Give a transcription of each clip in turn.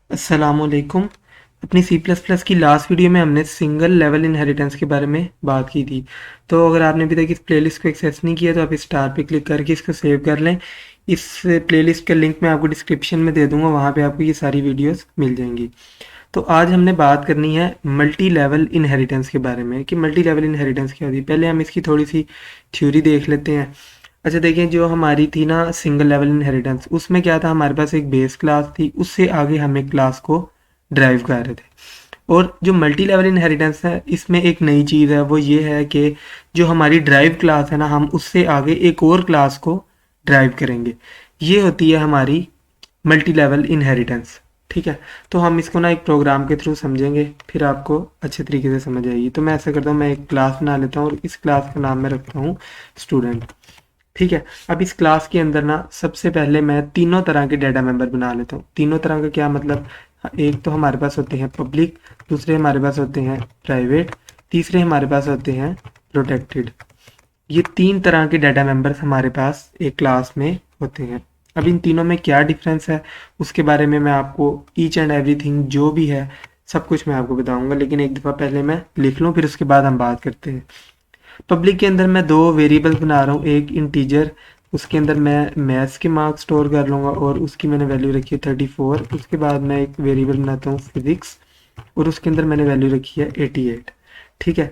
अस्सलामुअलैकुम। अपनी C plus plus की लास्ट वीडियो में हमने सिंगल लेवल इनहेरिटेंस के बारे में बात की थी। तो अगर आपने अभी तक इस प्लेलिस्ट को एक्सेस नहीं किया तो आप इस स्टार पे क्लिक करके इसको सेव कर लें। इस प्लेलिस्ट का लिंक मैं आपको डिस्क्रिप्शन में दे दूंगा, वहाँ पे आपको ये सारी वीडियोस मिल जाएंगी। तो आज हमने बात करनी है मल्टी लेवल इनहेरिटेंस के बारे में कि मल्टी लेवल इनहेरिटेंस क्या होती है। पहले हम इसकी थोड़ी सी थ्योरी देख लेते हैं। अच्छा देखिए, जो हमारी थी ना सिंगल लेवल इनहेरिटेंस, उसमें क्या था, हमारे पास एक बेस क्लास थी, उससे आगे हम एक क्लास को ड्राइव कर रहे थे। और जो मल्टी लेवल इनहेरिटेंस है, इसमें एक नई चीज़ है, वो ये है कि जो हमारी ड्राइव क्लास है ना, हम उससे आगे एक और क्लास को ड्राइव करेंगे। ये होती है हमारी मल्टी लेवल इनहेरिटेंस। ठीक है, तो हम इसको ना एक प्रोग्राम के थ्रू समझेंगे, फिर आपको अच्छे तरीके से समझ आएगी। तो मैं ऐसा करता हूँ, मैं एक क्लास बना लेता हूँ और इस क्लास का नाम मैं रखता हूँ स्टूडेंट। ठीक है, अब इस क्लास के अंदर ना सबसे पहले मैं तीनों तरह के डाटा मेंबर बना लेता हूँ। तीनों तरह का क्या मतलब, एक तो हमारे पास होते हैं पब्लिक, दूसरे हमारे पास होते हैं प्राइवेट, तीसरे हमारे पास होते हैं प्रोटेक्टेड। ये तीन तरह के डाटा मेंबर्स हमारे पास एक क्लास में होते हैं। अब इन तीनों में क्या डिफरेंस है, उसके बारे में मैं आपको ईच एंड एवरीथिंग जो भी है सब कुछ मैं आपको बताऊंगा, लेकिन एक दफ़ा पहले मैं लिख लूँ, फिर उसके बाद हम बात करते हैं। पब्लिक के अंदर मैं दो वेरिएबल बना रहा हूँ, एक इंटीजर, उसके अंदर मैं मैथ्स के मार्क्स स्टोर कर लूँगा और उसकी मैंने वैल्यू रखी है 34। उसके बाद मैं एक वेरिएबल बनाता हूँ फिजिक्स और उसके अंदर मैंने वैल्यू रखी है 88। ठीक है,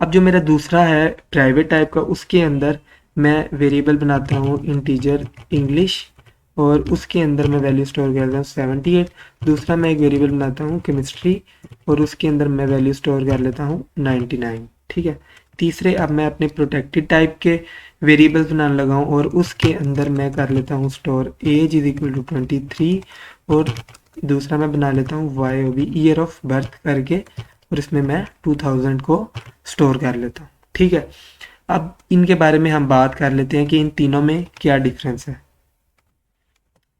अब जो मेरा दूसरा है प्राइवेट टाइप का, उसके अंदर मैं वेरिएबल बनाता हूँ इंटीजर इंग्लिश और उसके अंदर मैं वैल्यू स्टोर कर लेता हूँ 78। दूसरा मैं एक वेरिएबल बनाता हूँ केमिस्ट्री और उसके अंदर मैं वैल्यू स्टोर कर लेता हूँ 99। ठीक है, तीसरे अब मैं अपने प्रोटेक्टेड टाइप के वेरिएबल्स बनाने लगा हूँ और उसके अंदर मैं कर लेता हूँ store age is equal to 23 और दूसरा मैं बना लेता हूँ Y O B year of birth करके और इसमें मैं 2000 को स्टोर कर लेता हूँ। ठीक है, अब इनके बारे में हम बात कर लेते हैं कि इन तीनों में क्या डिफरेंस है।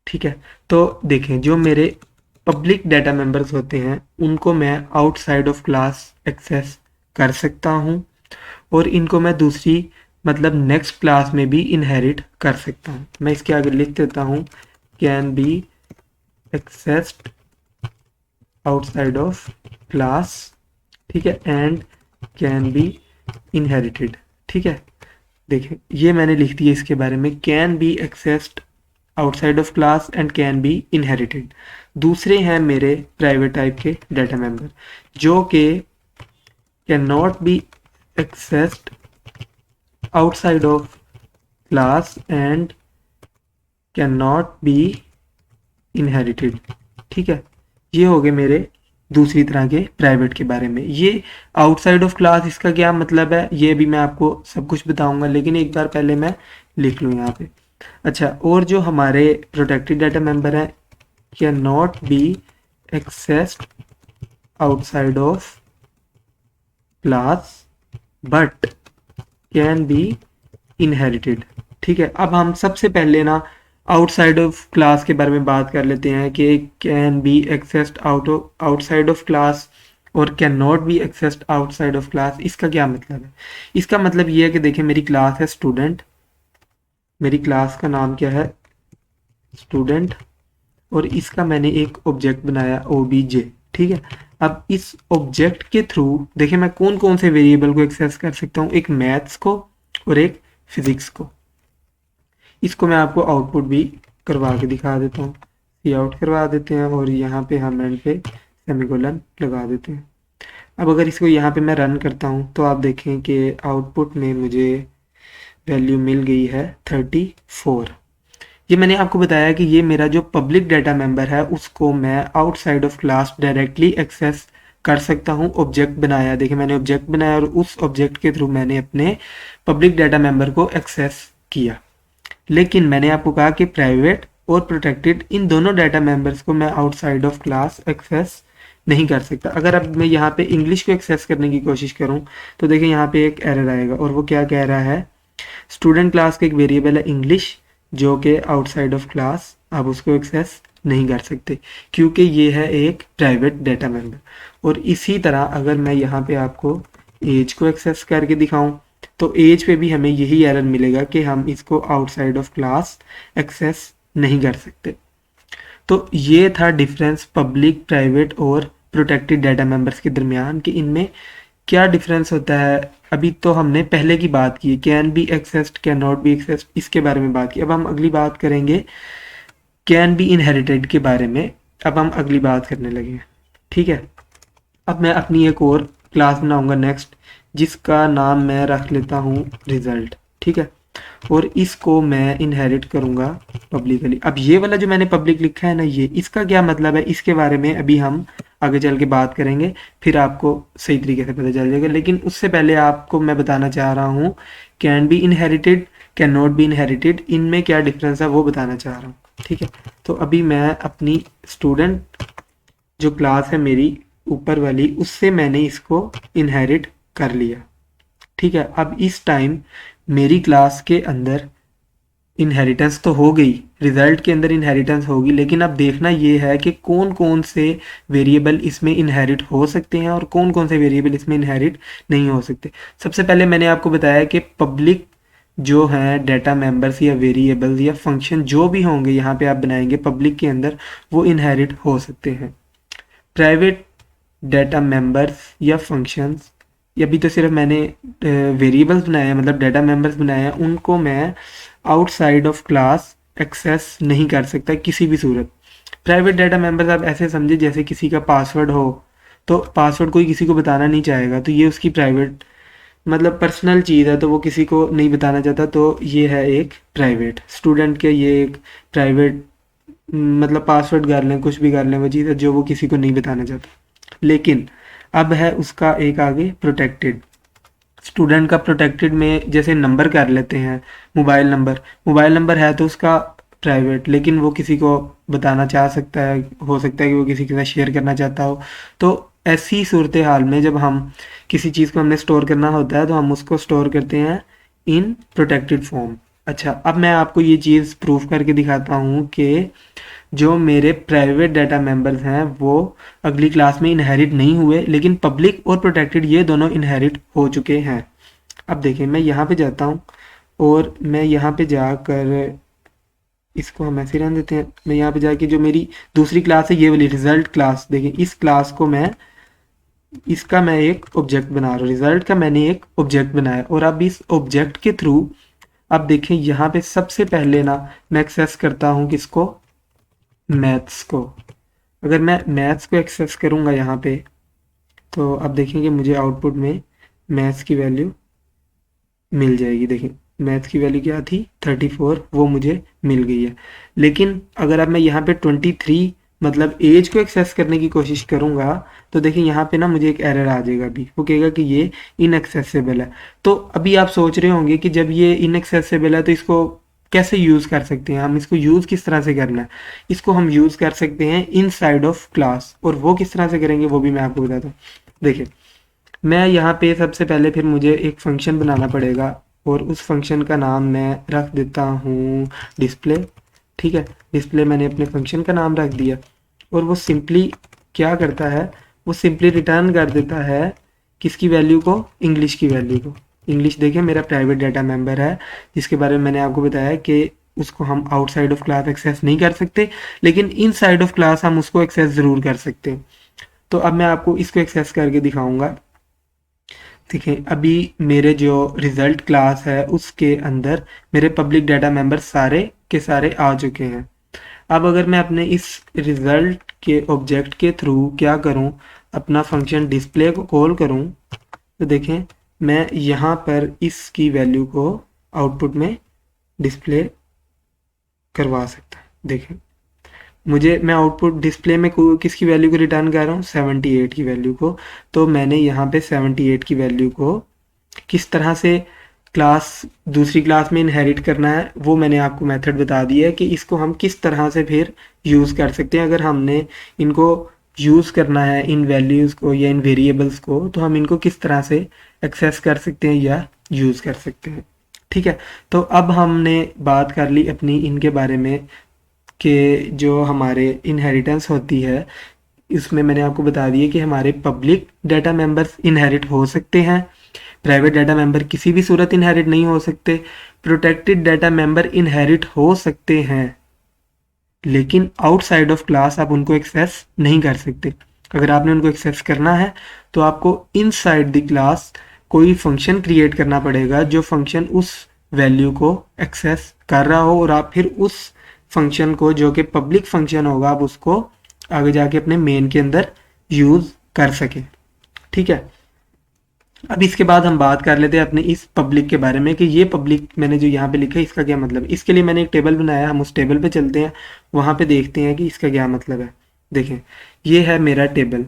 ठीक है, तो देखें, जो मेरे पब्लिक डाटा मेंबर्स होते हैं उनको मैं आउटसाइड ऑफ क्लास एक्सेस कर सकता हूँ और इनको मैं दूसरी मतलब नेक्स्ट क्लास में भी इनहेरिट कर सकता हूँ। मैं इसके आगे लिख देता हूँ can be accessed outside of class. ठीक है, एंड कैन बी इनहेरिटेड। ठीक है, देखें ये मैंने लिख दिया इसके बारे में, can be accessed outside of class and can be inherited. दूसरे हैं मेरे प्राइवेट टाइप के डाटा मेंबर जो कि can not be accessed outside of class and can not B inherited. ठीक है, ये हो गए मेरे दूसरी तरह के प्राइवेट के बारे में। ये आउटसाइड ऑफ क्लास, इसका क्या मतलब है ये भी मैं आपको सब कुछ बताऊंगा, लेकिन एक बार पहले मैं लिख लूँ यहाँ पे। अच्छा, और जो हमारे प्रोटेक्टेड डाटा मेंबर हैं, can not be accessed outside of class but can be inherited. ठीक है, अब हम सबसे पहले ना आउटसाइड ऑफ क्लास के बारे में बात कर लेते हैं कि can be accessed outside of class और can not be accessed outside of class. इसका क्या मतलब है? इसका मतलब ये है कि देखिए, मेरी क्लास है स्टूडेंट, मेरी क्लास का नाम क्या है स्टूडेंट, और इसका मैंने एक ऑब्जेक्ट बनाया ओबीजे। ठीक है, अब इस ऑब्जेक्ट के थ्रू देखिए मैं कौन कौन से वेरिएबल को एक्सेस कर सकता हूँ, एक मैथ्स को और एक फिजिक्स को। इसको मैं आपको आउटपुट भी करवा के दिखा देता हूँ। सी आउट करवा देते हैं और यहाँ पे हम एंड पे सेमीकोलन लगा देते हैं। अब अगर इसको यहाँ पे मैं रन करता हूँ तो आप देखें कि आउटपुट में मुझे वैल्यू मिल गई है 34। ये मैंने आपको बताया कि ये मेरा जो पब्लिक डाटा मेंबर है उसको मैं outside of class directly access कर सकता हूँ। ऑब्जेक्ट बनाया, देखिए मैंने ऑब्जेक्ट बनाया और उस ऑब्जेक्ट के थ्रू मैंने अपने पब्लिक डाटा मेंबर को एक्सेस किया। लेकिन मैंने आपको कहा कि प्राइवेट और प्रोटेक्टेड इन दोनों डाटा मेंबर्स को मैं आउटसाइड ऑफ क्लास एक्सेस नहीं कर सकता। अगर अब मैं यहाँ पे इंग्लिश को एक्सेस करने की कोशिश करूँ तो देखिए यहाँ पे एक एरर आएगा और वो क्या कह रहा है, स्टूडेंट क्लास का एक वेरिएबल है इंग्लिश जो कि आउटसाइड ऑफ क्लास आप उसको एक्सेस नहीं कर सकते क्योंकि ये है एक प्राइवेट डाटा मेंबर। और इसी तरह अगर मैं यहाँ पे आपको एज को एक्सेस करके दिखाऊं तो एज पे भी हमें यही एरर मिलेगा कि हम इसको आउटसाइड ऑफ क्लास एक्सेस नहीं कर सकते। तो ये था डिफरेंस पब्लिक, प्राइवेट और प्रोटेक्टेड डाटा मेंबर्स के दरमियान कि इनमें क्या डिफरेंस होता है। अभी तो हमने पहले की बात की, can be accessed, can not be accessed, इसके बारे में बात की। अब हम अगली बात करेंगे कैन बी इनहेरिटेड के बारे में। अब हम अगली बात करने लगे, ठीक है। अब मैं अपनी एक और क्लास बनाऊंगा नेक्स्ट, जिसका नाम मैं रख लेता हूँ रिजल्ट, ठीक है। और इसको मैं इनहेरिट करूंगा पब्लिकली। अब ये वाला जो मैंने पब्लिक लिखा है ना, ये इसका क्या मतलब है, इसके बारे में अभी हम आगे चल के बात करेंगे, फिर आपको सही तरीके से पता चल जाएगा। लेकिन उससे पहले आपको मैं बताना चाह रहा हूँ can be inherited, can not B inherited, इनमें क्या डिफरेंस है वो बताना चाह रहा हूँ, ठीक है। तो अभी मैं अपनी स्टूडेंट जो क्लास है मेरी ऊपर वाली, उससे मैंने इसको इनहेरिट कर लिया, ठीक है। अब इस टाइम मेरी क्लास के अंदर इनहेरिटेंस तो हो गई, रिजल्ट के अंदर इनहेरिटेंस होगी, लेकिन अब देखना ये है कि कौन कौन से वेरिएबल इसमें इनहेरिट हो सकते हैं और कौन कौन से वेरिएबल इसमें इनहेरिट नहीं हो सकते। सबसे पहले मैंने आपको बताया कि पब्लिक जो हैं डाटा मेंबर्स या वेरिएबल्स या फंक्शन जो भी होंगे यहाँ पे आप बनाएंगे पब्लिक के अंदर, वो इनहेरिट हो सकते हैं। प्राइवेट डाटा मेंबर्स या फंक्शंस, या अभी तो सिर्फ मैंने वेरिएबल्स बनाए हैं, मतलब डाटा मेंबर्स बनाए हैं, उनको मैं आउटसाइड ऑफ क्लास एक्सेस नहीं कर सकता किसी भी सूरत। प्राइवेट डाटा मेंबर्स आप ऐसे समझे जैसे किसी का पासवर्ड हो, तो पासवर्ड कोई किसी को बताना नहीं चाहेगा, तो ये उसकी प्राइवेट मतलब पर्सनल चीज़ है, तो वो किसी को नहीं बताना चाहता, तो ये है एक प्राइवेट। स्टूडेंट के ये एक प्राइवेट, मतलब पासवर्ड कर लें, कुछ भी कर लें, वो चीज़ है जो वो किसी को नहीं बताना चाहता। लेकिन अब है उसका एक आगे प्रोटेक्टेड। स्टूडेंट का प्रोटेक्टेड में जैसे नंबर कर लेते हैं, मोबाइल नंबर है तो उसका प्राइवेट, लेकिन वो किसी को बताना चाह सकता है, हो सकता है कि वो किसी के साथ शेयर करना चाहता हो। तो ऐसी सूरत हाल में जब हम किसी चीज़ को हमने स्टोर करना होता है तो हम उसको स्टोर करते हैं इन प्रोटेक्टेड फॉर्म। अच्छा, अब मैं आपको ये चीज़ प्रूफ करके दिखाता हूँ कि जो मेरे प्राइवेट डाटा मेंबर्स हैं वो अगली क्लास में इनहेरिट नहीं हुए, लेकिन पब्लिक और प्रोटेक्टेड ये दोनों इनहेरिट हो चुके हैं। अब देखिए मैं यहाँ पे जाता हूँ और मैं यहाँ पे जाकर, इसको हम ऐसे रहने देते हैं, मैं यहाँ पे जाके जो मेरी दूसरी क्लास है ये वाली रिजल्ट क्लास, देखिए इस क्लास को मैं, इसका मैं एक ऑब्जेक्ट बना रहा हूँ, रिजल्ट का मैंने एक ऑब्जेक्ट बनाया। और अब इस ऑब्जेक्ट के थ्रू अब देखें यहाँ पे सबसे पहले ना मैं एक्सेस करता हूँ किसको, मैथ्स को। अगर मैं मैथ्स को एक्सेस करूँगा यहाँ पे, तो अब देखेंगे मुझे आउटपुट में मैथ्स की वैल्यू मिल जाएगी। देखिए मैथ्स की वैल्यू क्या थी 34, वो मुझे मिल गई है। लेकिन अगर अब मैं यहाँ पे 23 मतलब एज को एक्सेस करने की कोशिश करूँगा, तो देखिए यहाँ पे ना मुझे एक एरर आ जाएगा, अभी वो कहेगा कि ये इनएक्सेसिबल है। तो अभी आप सोच रहे होंगे कि जब ये इनएक्सेसिबल है तो इसको कैसे यूज़ कर सकते हैं, हम इसको यूज़ किस तरह से करना है। इसको हम यूज़ कर सकते हैं इनसाइड ऑफ क्लास, और वो किस तरह से करेंगे वो भी मैं आपको बताता हूँ। देखिए मैं यहाँ पे सबसे पहले फिर मुझे एक फंक्शन बनाना पड़ेगा, और उस फंक्शन का नाम मैं रख देता हूँ डिस्प्ले, ठीक है। डिस्प्ले मैंने अपने फंक्शन का नाम रख दिया, और वो सिंपली क्या करता है, वो सिंपली रिटर्न कर देता है किसकी वैल्यू को, इंग्लिश की वैल्यू को। इंग्लिश देखिए मेरा प्राइवेट डाटा मेंबर है, जिसके बारे में मैंने आपको बताया कि उसको हम आउटसाइड ऑफ क्लास एक्सेस नहीं कर सकते, लेकिन इन साइड ऑफ क्लास हम उसको एक्सेस ज़रूर कर सकते हैं। तो अब मैं आपको इसको एक्सेस करके दिखाऊंगा। देखें अभी मेरे जो रिजल्ट क्लास है उसके अंदर मेरे पब्लिक डाटा मेंबर सारे के सारे आ चुके हैं। अब अगर मैं अपने इस रिजल्ट के ऑब्जेक्ट के थ्रू क्या करूं, अपना फंक्शन डिस्प्ले को कॉल करूं, तो देखें मैं यहाँ पर इसकी वैल्यू को आउटपुट में डिस्प्ले करवा सकता है। देखें मैं आउटपुट डिस्प्ले में किसकी वैल्यू को रिटर्न कर रहा हूँ, 78 की वैल्यू को। तो मैंने यहाँ पे 78 की वैल्यू को किस तरह से क्लास दूसरी क्लास में इनहेरिट करना है वो मैंने आपको मेथड बता दिया है कि इसको हम किस तरह से फिर यूज़ कर सकते हैं। अगर हमने इनको यूज़ करना है इन वैल्यूज़ को या इन वेरिएबल्स को, तो हम इनको किस तरह से एक्सेस कर सकते हैं या यूज़ कर सकते हैं, ठीक है। तो अब हमने बात कर ली अपनी इनके बारे में कि जो हमारे इनहेरिटेंस होती है, इसमें मैंने आपको बता दिया कि हमारे पब्लिक डाटा मेंबर्स इनहेरिट हो सकते हैं, प्राइवेट डाटा मेंबर किसी भी सूरत इनहेरिट नहीं हो सकते, प्रोटेक्टेड डाटा मेंबर इनहेरिट हो सकते हैं, लेकिन आउटसाइड ऑफ क्लास आप उनको एक्सेस नहीं कर सकते। अगर आपने उनको एक्सेस करना है तो आपको इनसाइड द क्लास कोई फंक्शन क्रिएट करना पड़ेगा जो फंक्शन उस वैल्यू को एक्सेस कर रहा हो, और आप फिर उस फंक्शन को, जो कि पब्लिक फंक्शन होगा, आप उसको आगे जाके अपने मेन के अंदर यूज़ कर सकें। ठीक है, अब इसके बाद हम बात कर लेते हैं अपने इस पब्लिक के बारे में कि ये पब्लिक मैंने जो यहाँ पे लिखा है इसका क्या मतलब है। इसके लिए मैंने एक टेबल बनाया, हम उस टेबल पे चलते हैं, वहाँ पे देखते हैं कि इसका क्या मतलब है। देखें, ये है मेरा टेबल।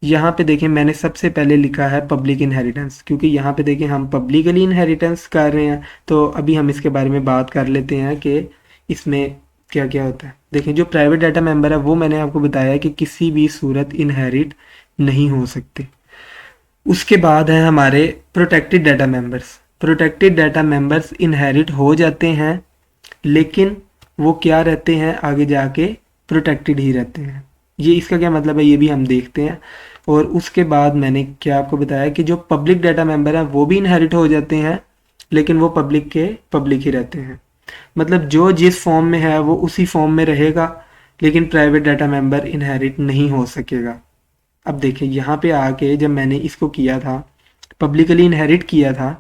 यहाँ पे देखें मैंने सबसे पहले लिखा है पब्लिक इनहेरिटेंस, क्योंकि यहाँ पे देखें हम पब्लिकली इनहेरिटेंस कर रहे हैं। तो अभी हम इसके बारे में बात कर लेते हैं कि इसमें क्या क्या होता है। देखें, जो प्राइवेट डाटा मेंबर है वो मैंने आपको बताया कि किसी भी सूरत इनहेरिट नहीं हो सकते। उसके बाद है हमारे protected data members. Protected data members inherit हो जाते हैं, लेकिन वो क्या रहते हैं, आगे जाके प्रोटेक्टेड ही रहते हैं। ये इसका क्या मतलब है ये भी हम देखते हैं। और उसके बाद मैंने क्या आपको बताया कि जो पब्लिक डाटा मेंबर हैं वो भी इनहेरिट हो जाते हैं, लेकिन वो पब्लिक के पब्लिक ही रहते हैं। मतलब जो जिस फॉर्म में है वो उसी फॉर्म में रहेगा, लेकिन प्राइवेट डाटा मेंबर इनहेरिट नहीं हो सकेगा। अब देखिए यहाँ पे आके जब मैंने इसको किया था, पब्लिकली इनहेरिट किया था,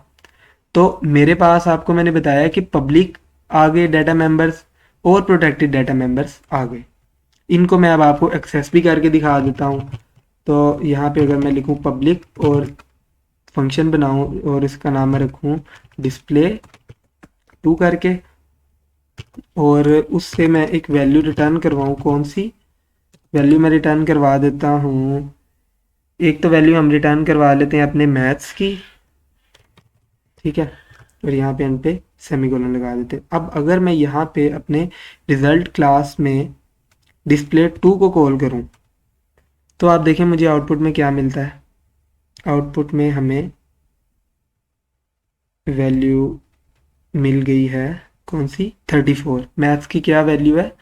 तो मेरे पास आपको मैंने बताया कि पब्लिक आ गए डाटा मेंबर्स और प्रोटेक्टेड डाटा मेंबर्स आ गए। इनको मैं अब आपको एक्सेस भी करके दिखा देता हूँ। तो यहाँ पे अगर मैं लिखूँ पब्लिक और फंक्शन बनाऊँ और इसका नाम मैं रखूँ डिस्प्ले टू करके, और उससे मैं एक वैल्यू रिटर्न करवाऊँ, कौन सी वैल्यू मैं रिटर्न करवा देता हूँ। एक तो वैल्यू हम रिटर्न करवा लेते हैं अपने मैथ्स की, ठीक है, और यहाँ पे एंड पे सेमीकोलन लगा देते हैं। अब अगर मैं यहाँ पे अपने रिजल्ट क्लास में डिस्प्ले टू को कॉल करूँ तो आप देखें मुझे आउटपुट में क्या मिलता है। आउटपुट में हमें वैल्यू मिल गई है, कौन सी, 34। मैथ्स की क्या वैल्यू है,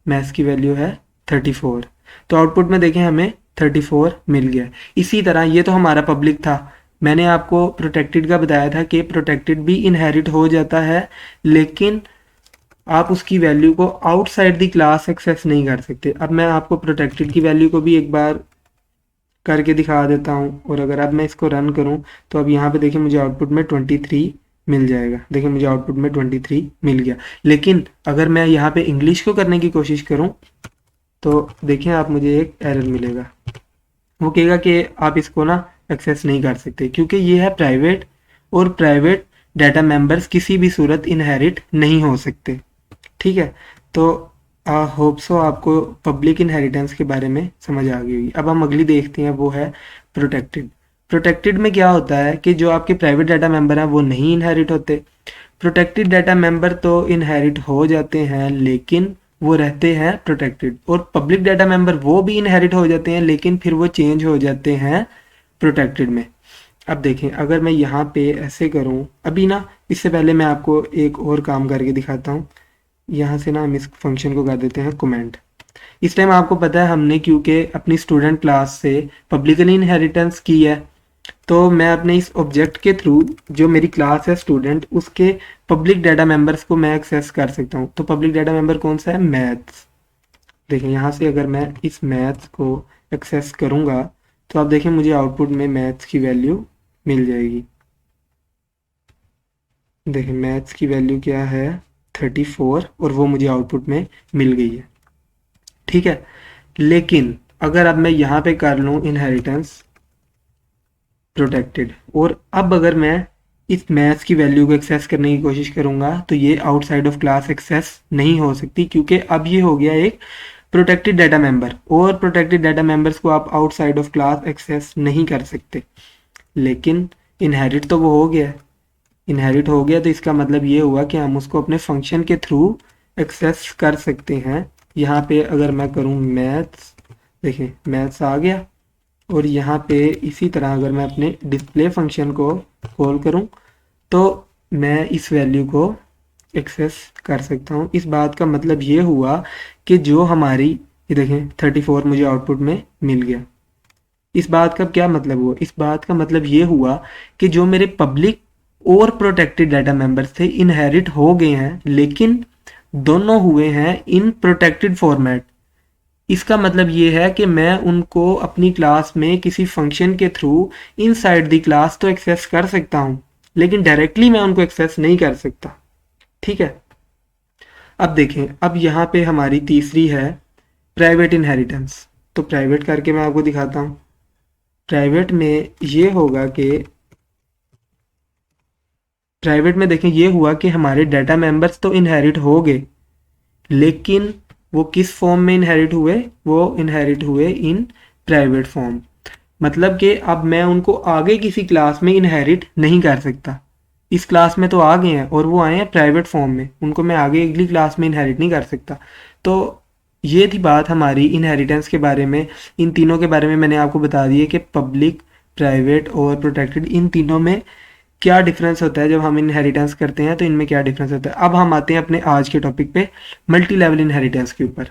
मैथ्स की वैल्यू है 34। तो आउटपुट में देखें हमें 34 मिल गया। इसी तरह ये तो हमारा पब्लिक था। मैंने आपको प्रोटेक्टेड का बताया था कि प्रोटेक्टेड भी इनहेरिट हो जाता है, लेकिन आप उसकी वैल्यू को आउटसाइड द क्लास एक्सेस नहीं कर सकते। अब मैं आपको प्रोटेक्टेड की वैल्यू को भी एक बार करके दिखा देता हूँ, और अगर अब मैं इसको रन करूँ तो अब यहाँ पे देखिए मुझे आउटपुट में 23 मिल जाएगा। देखिए मुझे आउटपुट में 23 मिल गया। लेकिन अगर मैं यहाँ पे इंग्लिश को करने की कोशिश करूँ तो देखिए आप मुझे एक एरर मिलेगा। वो कहेगा कि आप इसको ना एक्सेस नहीं कर सकते, क्योंकि ये है प्राइवेट, और प्राइवेट डाटा मेंबर्स किसी भी सूरत इनहेरिट नहीं हो सकते। ठीक है, तो होप सो आपको पब्लिक इनहेरिटेंस के बारे में समझ आ गई होगी। अब हम अगली देखते हैं, वो है प्रोटेक्टेड। प्रोटेक्टेड में क्या होता है कि जो आपके प्राइवेट डाटा मेंबर हैं वो नहीं इनहेरिट होते। प्रोटेक्टेड डाटा मेंबर तो इनहेरिट हो जाते हैं, लेकिन वो रहते हैं प्रोटेक्टेड। और पब्लिक डाटा मेंबर वो भी इनहेरिट हो जाते हैं, लेकिन फिर वो चेंज हो जाते हैं प्रोटेक्टेड में। अब देखें, अगर मैं यहाँ पे ऐसे करूँ, अभी ना इससे पहले मैं आपको एक और काम करके दिखाता हूँ। यहाँ से ना हम इस फंक्शन को कर देते हैं कमेंट। इस टाइम आपको पता है हमने क्योंकि अपनी स्टूडेंट क्लास से पब्लिकली इनहेरिटेंस की है, तो मैं अपने इस ऑब्जेक्ट के थ्रू जो मेरी क्लास है स्टूडेंट, उसके पब्लिक डाटा मेंबर्स को मैं एक्सेस कर सकता हूँ। तो पब्लिक डाटा मेंबर कौन सा है, मैथ्स। देखें यहाँ से अगर मैं इस मैथ्स को एक्सेस करूँगा तो आप देखें मुझे आउटपुट में मैथ्स की वैल्यू मिल जाएगी। देखें मैथ्स की वैल्यू क्या है, 34, और वो मुझे आउटपुट में मिल गई है। ठीक है, लेकिन अगर अब मैं यहाँ पे कर लूँ इनहेरिटेंस प्रोटेक्टेड, और अब अगर मैं इस मैथ्स की वैल्यू को एक्सेस करने की कोशिश करूँगा तो ये आउटसाइड ऑफ क्लास एक्सेस नहीं हो सकती, क्योंकि अब ये हो गया एक प्रोटेक्टेड डाटा मेंबर, और प्रोटेक्टेड डाटा मेंबर्स को आप आउटसाइड ऑफ क्लास एक्सेस नहीं कर सकते। लेकिन इनहेरिट तो वो हो गया, इनहेरिट हो गया, तो इसका मतलब ये हुआ कि हम उसको अपने फंक्शन के थ्रू एक्सेस कर सकते हैं। यहाँ पे अगर मैं करूँ मैथ्स, देखिए मैथ्स आ गया, और यहाँ पे इसी तरह अगर मैं अपने डिस्प्ले फंक्शन को कॉल करूँ तो मैं इस वैल्यू को एक्सेस कर सकता हूँ। इस बात का मतलब ये हुआ कि जो हमारी, ये देखें 34 मुझे आउटपुट में मिल गया। इस बात का क्या मतलब हुआ, इस बात का मतलब ये हुआ कि जो मेरे पब्लिक और प्रोटेक्टेड डाटा मेंबर्स थे इनहेरिट हो गए हैं, लेकिन दोनों हुए हैं इन प्रोटेक्टेड फॉर्मेट। इसका मतलब ये है कि मैं उनको अपनी क्लास में किसी फंक्शन के थ्रू इनसाइड द क्लास तो एक्सेस कर सकता हूँ, लेकिन डायरेक्टली मैं उनको एक्सेस नहीं कर सकता। ठीक है, अब देखें, अब यहाँ पे हमारी तीसरी है प्राइवेट इनहेरिटेंस। तो प्राइवेट करके मैं आपको दिखाता हूँ। प्राइवेट में ये होगा कि प्राइवेट में देखें ये हुआ कि हमारे डाटा मेंबर्स तो इनहेरिट हो गए, लेकिन वो किस फॉर्म में इनहेरिट हुए? वो इनहेरिट हुए इन प्राइवेट फॉर्म। मतलब कि अब मैं उनको आगे किसी क्लास में इनहेरिट नहीं कर सकता। इस क्लास में तो आ गए हैं और वो आए हैं प्राइवेट फॉर्म में, उनको मैं आगे अगली क्लास में इनहेरिट नहीं कर सकता। तो ये थी बात हमारी इनहेरिटेंस के बारे में। इन तीनों के बारे में मैंने आपको बता दिया कि पब्लिक, प्राइवेट और प्रोटेक्टेड, इन तीनों में क्या डिफरेंस होता है। जब हम इनहेरिटेंस करते हैं तो इनमें क्या डिफरेंस होता है। अब हम आते हैं अपने आज के टॉपिक पे, मल्टी लेवल इनहेरिटेंस के ऊपर।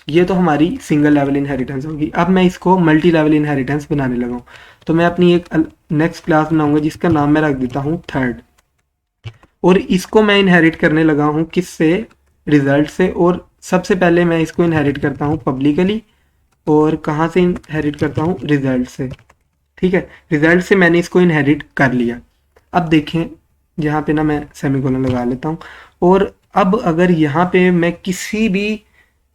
ये तो हमारी सिंगल लेवल इनहेरिटेंस होगी। अब मैं इसको मल्टी लेवल इनहेरिटेंस बनाने लगा हूँ। तो मैं अपनी एक नेक्स्ट क्लास बनाऊंगा जिसका नाम मैं रख देता हूँ थर्ड, और इसको मैं इनहेरिट करने लगा हूँ किससे? रिजल्ट से। और सबसे पहले मैं इसको इनहेरिट करता हूँ पब्लिकली, और कहाँ से इनहेरिट करता हूँ? रिजल्ट से। ठीक है, रिजल्ट से मैंने इसको इनहेरिट कर लिया। अब देखें, यहाँ पे ना मैं सेमीकोलन लगा लेता हूँ। और अब अगर यहाँ पे मैं किसी भी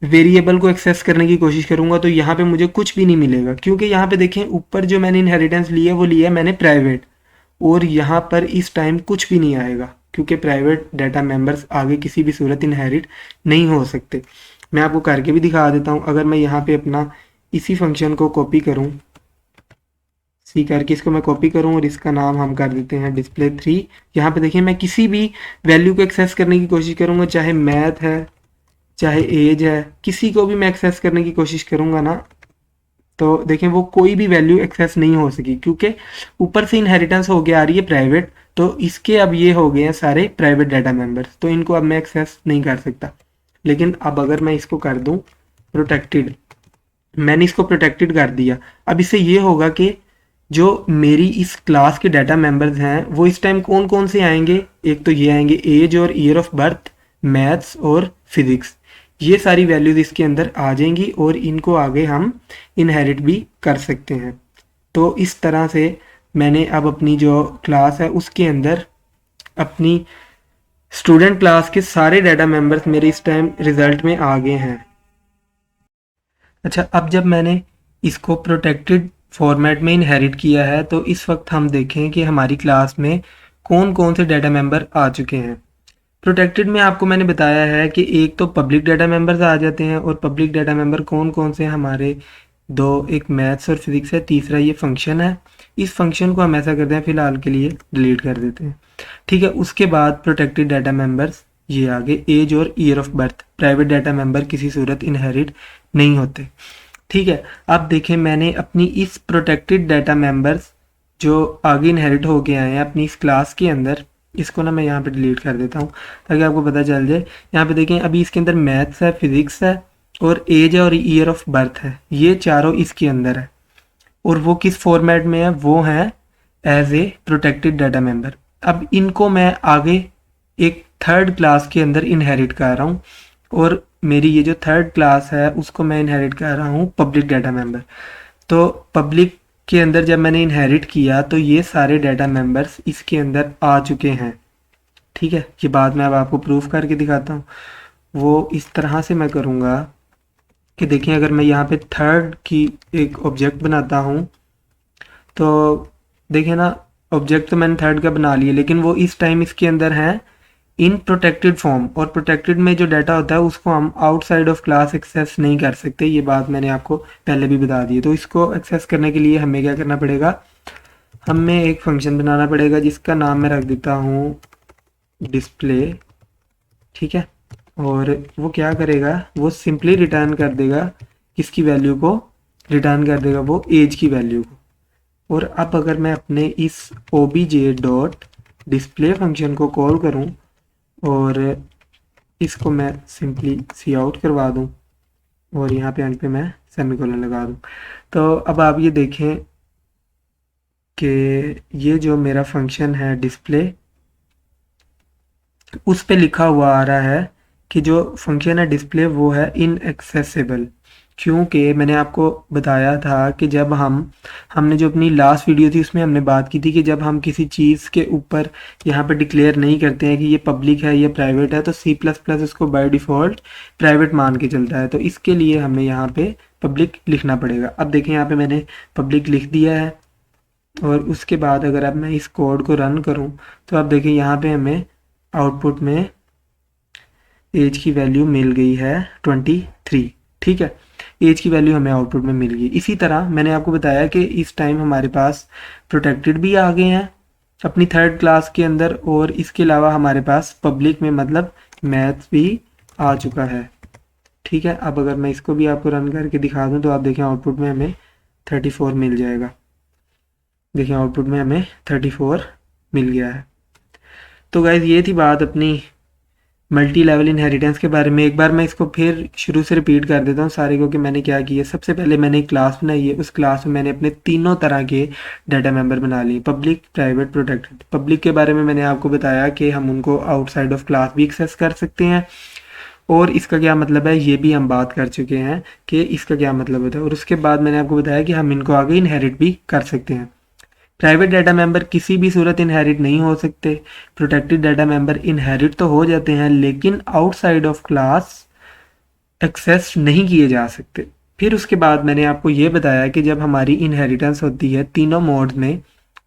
वेरिएबल को एक्सेस करने की कोशिश करूंगा तो यहाँ पे मुझे कुछ भी नहीं मिलेगा, क्योंकि यहाँ पे देखें ऊपर जो मैंने इनहेरिटेंस ली है वो लिया है मैंने प्राइवेट, और यहाँ पर इस टाइम कुछ भी नहीं आएगा, क्योंकि प्राइवेट डाटा मेंबर्स आगे किसी भी सूरत इनहेरिट नहीं हो सकते। मैं आपको करके भी दिखा देता हूँ। अगर मैं यहाँ पे अपना इसी फंक्शन को कॉपी करूँ, सी करके इसको मैं कॉपी करूँ और इसका नाम हम कर देते हैं display3। यहाँ पे देखिए मैं किसी भी वैल्यू को एक्सेस करने की कोशिश करूँगा, चाहे मैथ है चाहे एज है, किसी को भी मैं एक्सेस करने की कोशिश करूँगा ना, तो देखें वो कोई भी वैल्यू एक्सेस नहीं हो सकी, क्योंकि ऊपर से इनहेरिटेंस हो गया आ रही है प्राइवेट। तो इसके अब ये हो गए हैं सारे प्राइवेट डाटा मेंबर्स, तो इनको अब मैं एक्सेस नहीं कर सकता। लेकिन अब अगर मैं इसको कर दूं प्रोटेक्टेड, मैंने इसको प्रोटेक्टेड कर दिया। अब इससे ये होगा कि जो मेरी इस क्लास के डाटा मेंबर्स हैं वो इस टाइम कौन कौन से आएंगे? एक तो ये आएंगे एज और ईयर ऑफ बर्थ, मैथ्स और फिजिक्स। ये सारी वैल्यूज इसके अंदर आ जाएंगी और इनको आगे हम इनहेरिट भी कर सकते हैं। तो इस तरह से मैंने अब अपनी जो क्लास है उसके अंदर अपनी स्टूडेंट क्लास के सारे डाटा मेंबर्स मेरे इस टाइम रिजल्ट में आ गए हैं। अच्छा, अब जब मैंने इसको प्रोटेक्टेड फॉर्मेट में इनहेरिट किया है तो इस वक्त हम देखें कि हमारी क्लास में कौन कौन से डाटा मेंबर आ चुके हैं। प्रोटेक्टेड में आपको मैंने बताया है कि एक तो पब्लिक डाटा मेंबर्स आ जाते हैं, और पब्लिक डाटा मेंबर कौन कौन से हैं हमारे? दो, एक मैथ्स और फिजिक्स है, तीसरा ये फंक्शन है। इस फंक्शन को हम ऐसा करते हैं फिलहाल के लिए डिलीट कर देते हैं। ठीक है, उसके बाद प्रोटेक्टेड डाटा मेंबर्स ये आगे एज और year of birth. Private data member किसी सूरत इनहेरिट नहीं होते। ठीक है, अब देखें मैंने अपनी इस प्रोटेक्टेड डाटा मेंबर्स जो आगे इनहेरिट हो के आए हैं अपनी इस क्लास के अंदर, इसको ना मैं यहाँ पे डिलीट कर देता हूँ ताकि आपको पता चल जाए। यहाँ पे देखें अभी इसके अंदर मैथ्स है, फिजिक्स है और एज है और ईयर ऑफ बर्थ है, ये चारों इसके अंदर है। और वो किस फॉर्मेट में है? वो है as a protected data member. अब इनको मैं आगे एक थर्ड क्लास के अंदर इनहेरिट कर रहा हूँ, और मेरी ये जो थर्ड क्लास है उसको मैं इनहेरिट कर रहा हूँ पब्लिक डाटा मेंबर। तो पब्लिक के अंदर जब मैंने इनहेरिट किया तो ये सारे डाटा मेंबर्स इसके अंदर आ चुके हैं। ठीक है, ये बात मैं अब आपको प्रूफ करके दिखाता हूँ। वो इस तरह से मैं करूँगा कि देखिए अगर मैं यहाँ पे थर्ड की एक ऑब्जेक्ट बनाता हूँ तो देखिए ना, ऑब्जेक्ट तो मैंने थर्ड का बना लिया, लेकिन वो इस टाइम इसके अंदर है इन प्रोटेक्टेड फॉर्म। और प्रोटेक्टेड में जो डाटा होता है उसको हम आउटसाइड ऑफ क्लास एक्सेस नहीं कर सकते, ये बात मैंने आपको पहले भी बता दी है। तो इसको एक्सेस करने के लिए हमें क्या करना पड़ेगा? हमें एक फंक्शन बनाना पड़ेगा जिसका नाम मैं रख देता हूँ डिस्प्ले। ठीक है, और वो क्या करेगा? वो सिंपली रिटर्न कर देगा, किसकी वैल्यू को रिटर्न कर देगा? वो एज की वैल्यू को। और अब अगर मैं अपने इस obj डॉट डिस्प्ले फंक्शन को कॉल करूं और इसको मैं सिंपली सी आउट करवा दूं और यहाँ पे एंड पे मैं सेमीकोलन लगा दूं, तो अब आप ये देखें कि ये जो मेरा फंक्शन है डिस्प्ले, उस पे लिखा हुआ आ रहा है कि जो फंक्शन है डिस्प्ले वो है इनएक्सेसिबल, क्योंकि मैंने आपको बताया था कि जब हमने जो अपनी लास्ट वीडियो थी उसमें हमने बात की थी कि जब हम किसी चीज़ के ऊपर यहाँ पे डिक्लेयर नहीं करते हैं कि ये पब्लिक है ये प्राइवेट है, तो सी प्लस प्लस उसको बाय डिफ़ॉल्ट प्राइवेट मान के चलता है। तो इसके लिए हमें यहाँ पे पब्लिक लिखना पड़ेगा। अब देखें यहाँ पे मैंने पब्लिक लिख दिया है, और उसके बाद अगर अब मैं इस कोड को रन करूँ तो आप देखें यहाँ पे हमें आउटपुट में एज की वैल्यू मिल गई है 23। ठीक है, एज की वैल्यू हमें आउटपुट में मिल गई। इसी तरह मैंने आपको बताया कि इस टाइम हमारे पास प्रोटेक्टेड भी आ गए हैं अपनी थर्ड क्लास के अंदर, और इसके अलावा हमारे पास पब्लिक में मतलब मैथ्स भी आ चुका है। ठीक है, अब अगर मैं इसको भी आपको रन करके दिखा दूं तो आप देखें आउटपुट में हमें 34 मिल जाएगा। देखिए आउटपुट में हमें 34 मिल गया है। तो गाइज ये थी बात अपनी मल्टी लेवल इनहेरिटेंस के बारे में। एक बार मैं इसको फिर शुरू से रिपीट कर देता हूँ सारे को कि मैंने क्या किया। सबसे पहले मैंने एक क्लास बनाई है, उस क्लास में मैंने अपने तीनों तरह के डाटा मेंबर बना लिए, पब्लिक प्राइवेट प्रोटेक्टेड। पब्लिक के बारे में मैंने आपको बताया कि हम उनको आउटसाइड ऑफ क्लास भी एक्सेस कर सकते हैं, और इसका क्या मतलब है ये भी हम बात कर चुके हैं कि इसका क्या मतलब होता है। और उसके बाद मैंने आपको बताया कि हम इनको आगे इनहेरिट भी कर सकते हैं। प्राइवेट डाटा मेंबर किसी भी सूरत इनहेरिट नहीं हो सकते, प्रोटेक्टेड डाटा मेंबर इनहेरिट तो हो जाते हैं लेकिन आउटसाइड ऑफ क्लास एक्सेस नहीं किए जा सकते। फिर उसके बाद मैंने आपको ये बताया कि जब हमारी इनहेरिटेंस होती है तीनों मोड में,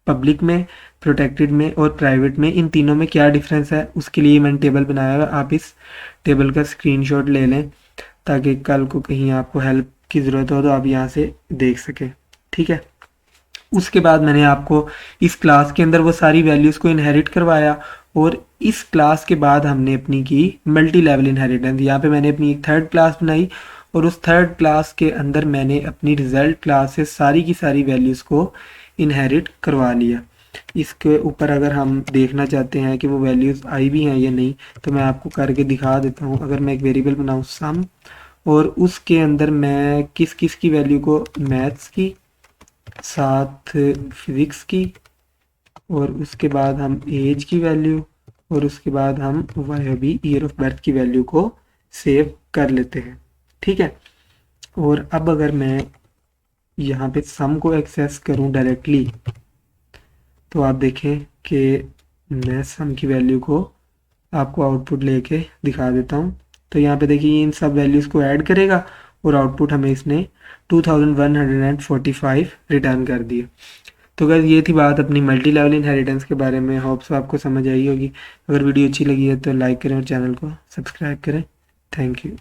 पब्लिक में, प्रोटेक्टेड में और प्राइवेट में, इन तीनों में क्या डिफरेंस है उसके लिए मैंने टेबल बनाया है। आप इस टेबल का स्क्रीनशॉट ले लें ताकि कल को कहीं आपको हेल्प की ज़रूरत हो तो आप यहाँ से देख सकें। ठीक है, उसके बाद मैंने आपको इस क्लास के अंदर वो सारी वैल्यूज़ को इनहेरिट करवाया, और इस क्लास के बाद हमने अपनी की मल्टी लेवल इनहेरिटेंस। यहाँ पे मैंने अपनी एक थर्ड क्लास बनाई, और उस थर्ड क्लास के अंदर मैंने अपनी रिजल्ट क्लास से सारी की सारी वैल्यूज़ को इनहेरिट करवा लिया। इसके ऊपर अगर हम देखना चाहते हैं कि वो वैल्यूज़ आई भी हैं या नहीं तो मैं आपको करके दिखा देता हूँ। अगर मैं एक वेरिएबल बनाऊँ सम, और उसके अंदर मैं किस किस की वैल्यू को, मैथ्स की, साथ फिज़िक्स की, और उसके बाद हम एज की वैल्यू, और उसके बाद हम वह भी ईयर ऑफ बर्थ की वैल्यू को सेव कर लेते हैं। ठीक है, और अब अगर मैं यहाँ पे सम को एक्सेस करूँ डायरेक्टली तो आप देखें कि मैं सम की वैल्यू को आपको आउटपुट लेके दिखा देता हूँ। तो यहाँ पे देखिए इन सब वैल्यूज़ को ऐड करेगा और आउटपुट हमें इसने 2145 रिटर्न कर दिया। तो गाइस ये थी बात अपनी मल्टी लेवल इनहेरिटेंस के बारे में। होप्स आपको समझ आई होगी। अगर वीडियो अच्छी लगी है तो लाइक करें और चैनल को सब्सक्राइब करें। Thank you.